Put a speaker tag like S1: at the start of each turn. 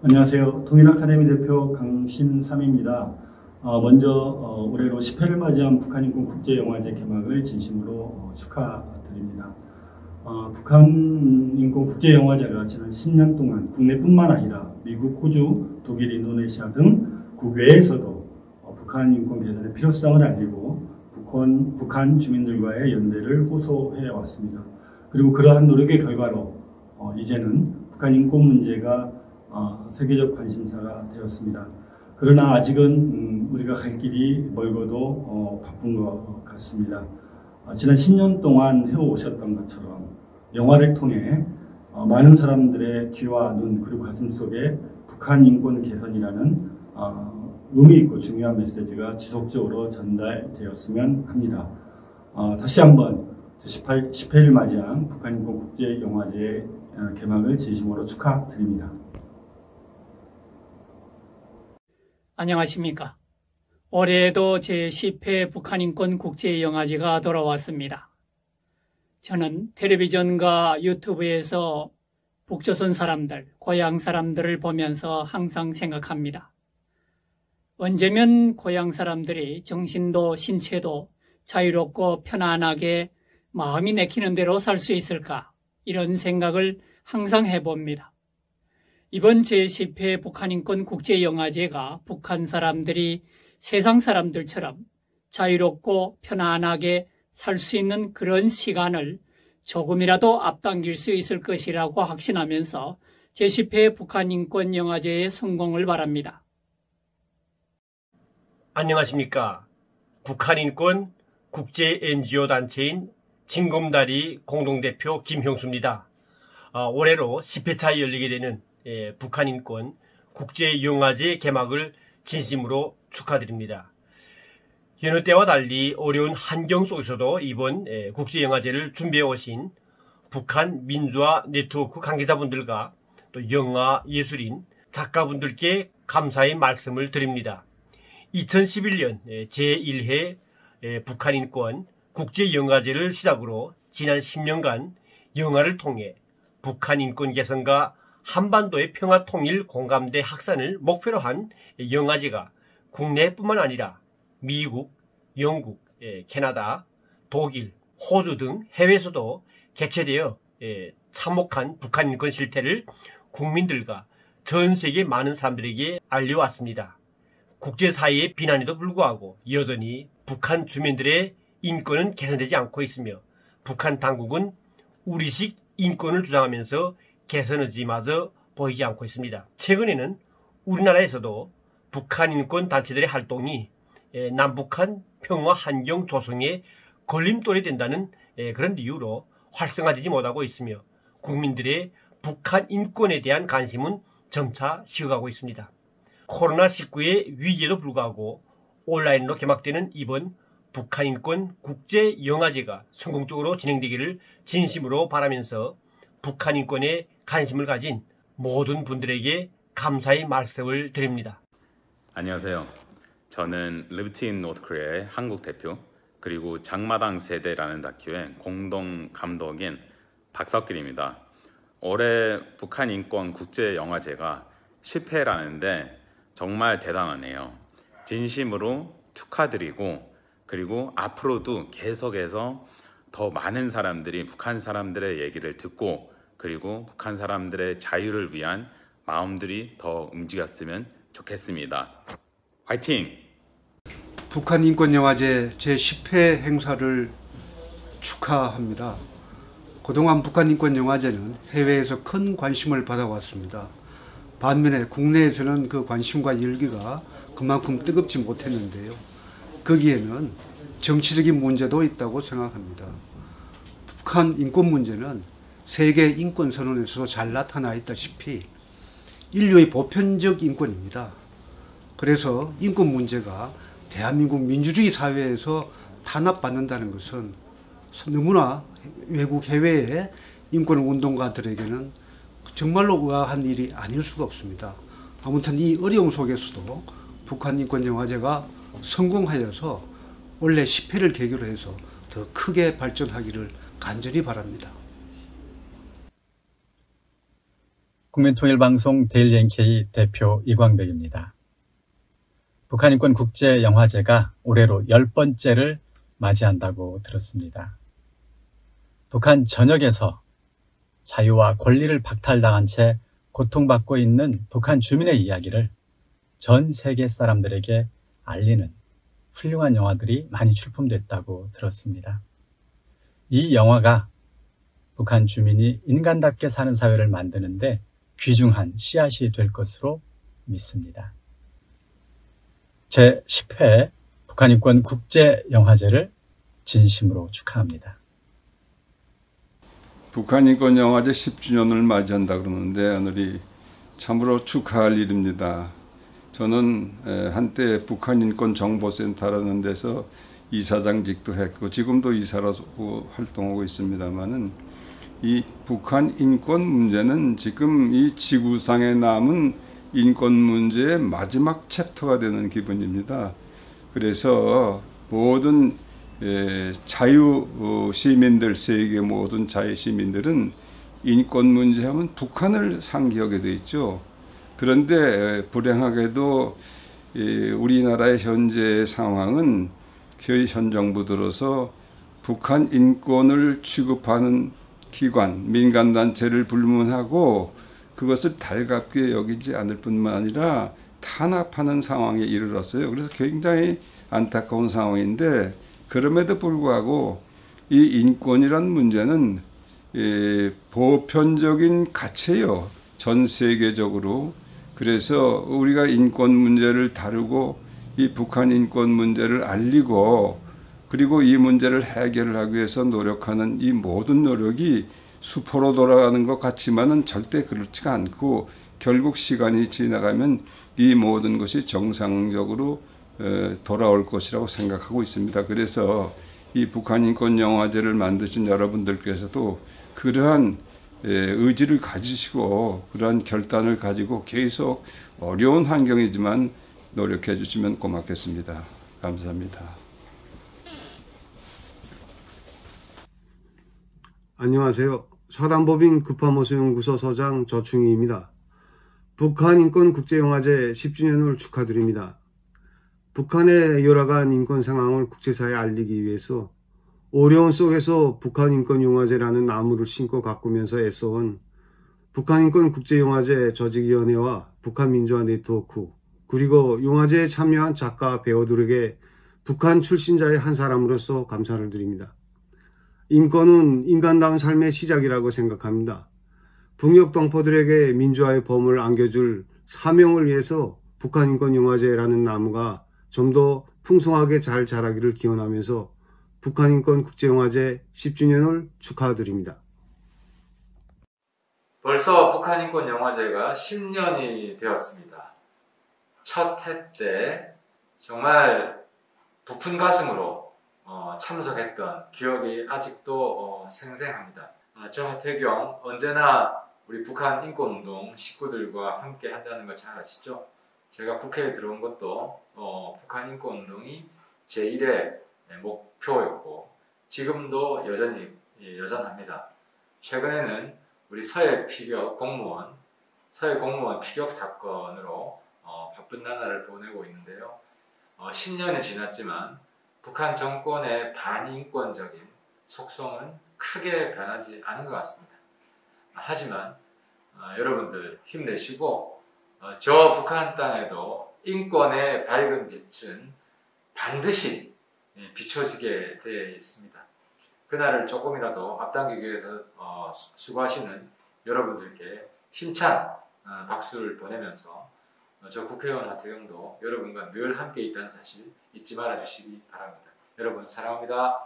S1: 안녕하세요. 통일아카데미 대표 강신삼입니다. 먼저 올해로 10회를 맞이한 북한인권국제영화제 개막을 진심으로 축하드립니다. 북한인권국제영화제가 지난 10년 동안 국내뿐만 아니라 미국, 호주, 독일, 인도네시아 등 국외에서도 북한 인권 개선의 필요성을 알리고 북한 주민들과의 연대를 호소해 왔습니다. 그리고 그러한 노력의 결과로 이제는 북한 인권 문제가 세계적 관심사가 되었습니다. 그러나 아직은 우리가 갈 길이 멀고도 바쁜 것 같습니다. 지난 10년 동안 해오셨던 것처럼 영화를 통해 많은 사람들의 귀와 눈 그리고 가슴 속에 북한 인권 개선이라는 의미 있고 중요한 메시지가 지속적으로 전달되었으면 합니다. 다시 한번 10회를 맞이한 북한인권국제영화제 개막을 진심으로 축하드립니다.
S2: 안녕하십니까. 올해에도 제10회 북한인권국제영화제가 돌아왔습니다. 저는 텔레비전과 유튜브에서 북조선 사람들, 고향 사람들을 보면서 항상 생각합니다. 언제면 고향 사람들이 정신도 신체도 자유롭고 편안하게 마음이 내키는 대로 살 수 있을까? 이런 생각을 항상 해봅니다. 이번 제10회 북한인권국제영화제가 북한 사람들이 세상 사람들처럼 자유롭고 편안하게 살 수 있는 그런 시간을 조금이라도 앞당길 수 있을 것이라고 확신하면서 제10회 북한인권영화제의 성공을 바랍니다.
S3: 안녕하십니까. 북한인권 국제 NGO 단체인 징검다리 공동대표 김형수입니다. 올해로 10회차에 열리게 되는 북한인권 국제영화제 개막을 진심으로 축하드립니다. 여느 때와 달리 어려운 환경 속에서도 이번 국제영화제를 준비해 오신 북한 민주화 네트워크 관계자분들과 또 영화 예술인 작가분들께 감사의 말씀을 드립니다. 2011년 제1회 북한인권 국제영화제를 시작으로 지난 10년간 영화를 통해 북한 인권 개선과 한반도의 평화 통일 공감대 확산을 목표로 한 영화제가 국내뿐만 아니라 미국, 영국, 캐나다, 독일, 호주 등 해외에서도 개최되어 참혹한 북한 인권 실태를 국민들과 전 세계 많은 사람들에게 알려왔습니다. 국제사회의 비난에도 불구하고 여전히 북한 주민들의 인권은 개선되지 않고 있으며 북한 당국은 우리식 인권을 주장하면서 개선 의지마저 보이지 않고 있습니다. 최근에는 우리나라에서도 북한 인권 단체들의 활동이 남북한 평화 환경 조성에 걸림돌이 된다는 그런 이유로 활성화되지 못하고 있으며 국민들의 북한 인권에 대한 관심은 점차 식어가고 있습니다. 코로나19의 위기에도 불구하고 온라인으로 개막되는 이번 북한인권 국제영화제가 성공적으로 진행되기를 진심으로 바라면서 북한인권에 관심을 가진 모든 분들에게 감사의 말씀을 드립니다.
S4: 안녕하세요. 저는 리버티 인 노트 코리아의 한국 대표 그리고 장마당 세대라는 다큐의 공동 감독인 박석길입니다. 올해 북한인권 국제영화제가 10회라는데 정말 대단하네요. 진심으로 축하드리고 그리고 앞으로도 계속해서 더 많은 사람들이 북한 사람들의 얘기를 듣고 그리고 북한 사람들의 자유를 위한 마음들이 더 움직였으면 좋겠습니다. 화이팅!
S5: 북한인권영화제 제10회 행사를 축하합니다. 그동안 북한인권영화제는 해외에서 큰 관심을 받아왔습니다. 반면에 국내에서는 그 관심과 열기가 그만큼 뜨겁지 못했는데요. 거기에는 정치적인 문제도 있다고 생각합니다. 북한 인권 문제는 세계 인권 선언에서도 잘 나타나 있다시피 인류의 보편적 인권입니다. 그래서 인권 문제가 대한민국 민주주의 사회에서 탄압받는다는 것은 너무나 외국 해외의 인권 운동가들에게는 정말로 의아한 일이 아닐 수가 없습니다. 아무튼 이 어려움 속에서도 북한인권영화제가 성공하여서 원래 10회를 계기로 해서 더 크게 발전하기를 간절히 바랍니다.
S6: 국민통일방송 데일리 NK 대표 이광백입니다. 북한인권국제영화제가 올해로 10번째를 맞이한다고 들었습니다. 북한 전역에서 자유와 권리를 박탈당한 채 고통받고 있는 북한 주민의 이야기를 전 세계 사람들에게 알리는 훌륭한 영화들이 많이 출품됐다고 들었습니다. 이 영화가 북한 주민이 인간답게 사는 사회를 만드는데 귀중한 씨앗이 될 것으로 믿습니다. 제10회 북한인권 국제영화제를 진심으로 축하합니다.
S7: 북한인권영화제 10주년을 맞이한다 그러는데 오늘이 참으로 축하할 일입니다. 저는 한때 북한인권정보센터라는 데서 이사장직도 했고 지금도 이사로 활동하고 있습니다만은 이 북한 인권 문제는 지금 이 지구상에 남은 인권 문제의 마지막 챕터가 되는 기분입니다. 그래서 모든 자유 시민들, 세계 모든 자유 시민들은 인권 문제하면 북한을 상기하게 돼 있죠. 그런데 불행하게도 우리나라의 현재 상황은 현 정부 들어서 북한 인권을 취급하는 기관, 민간단체를 불문하고 그것을 달갑게 여기지 않을 뿐만 아니라 탄압하는 상황에 이르렀어요. 그래서 굉장히 안타까운 상황인데 그럼에도 불구하고 이 인권이란 문제는 보편적인 가치예요. 전 세계적으로. 그래서 우리가 인권 문제를 다루고 이 북한 인권 문제를 알리고 그리고 이 문제를 해결하기 위해서 노력하는 이 모든 노력이 수포로 돌아가는 것 같지만은 절대 그렇지가 않고 결국 시간이 지나가면 이 모든 것이 정상적으로 돌아올 것이라고 생각하고 있습니다. 그래서 이 북한인권영화제를 만드신 여러분들께서도 그러한 의지를 가지시고 그러한 결단을 가지고 계속 어려운 환경이지만 노력해 주시면 고맙겠습니다. 감사합니다.
S5: 안녕하세요. 사단법인 급화모수연구소 소장 조충희입니다. 북한인권국제영화제 10주년을 축하드립니다. 북한의 열악한 인권 상황을 국제사회에 알리기 위해서 어려운 속에서 북한인권영화제라는 나무를 심고 가꾸면서 애써온 북한인권국제영화제 조직위원회와 북한민주화 네트워크 그리고 영화제에 참여한 작가 배우들에게 북한 출신자의 한 사람으로서 감사를 드립니다. 인권은 인간다운 삶의 시작이라고 생각합니다. 북녘 동포들에게 민주화의 봄을 안겨줄 사명을 위해서 북한인권영화제라는 나무가 좀 더 풍성하게 잘 자라기를 기원하면서 북한인권국제영화제 10주년을 축하드립니다.
S8: 벌써 북한인권영화제가 10년이 되었습니다. 첫 해 때 정말 부푼 가슴으로 참석했던 기억이 아직도 생생합니다. 저 하태경 언제나 우리 북한인권운동 식구들과 함께 한다는 거 잘 아시죠? 제가 국회에 들어온 것도 북한인권운동이 제1의 목표였고 지금도 여전합니다. 최근에는 우리 서해 공무원 피격 사건으로 바쁜 나날을 보내고 있는데요. 10년이 지났지만 북한 정권의 반인권적인 속성은 크게 변하지 않은 것 같습니다. 하지만 여러분들 힘내시고 저 북한 땅에도 인권의 밝은 빛은 반드시 비춰지게 되어 있습니다. 그날을 조금이라도 앞당기기 위해서 수고하시는 여러분들께 힘찬 박수를 보내면서 저 국회의원 하태경도 여러분과 늘 함께 있다는 사실 잊지 말아 주시기 바랍니다. 여러분 사랑합니다.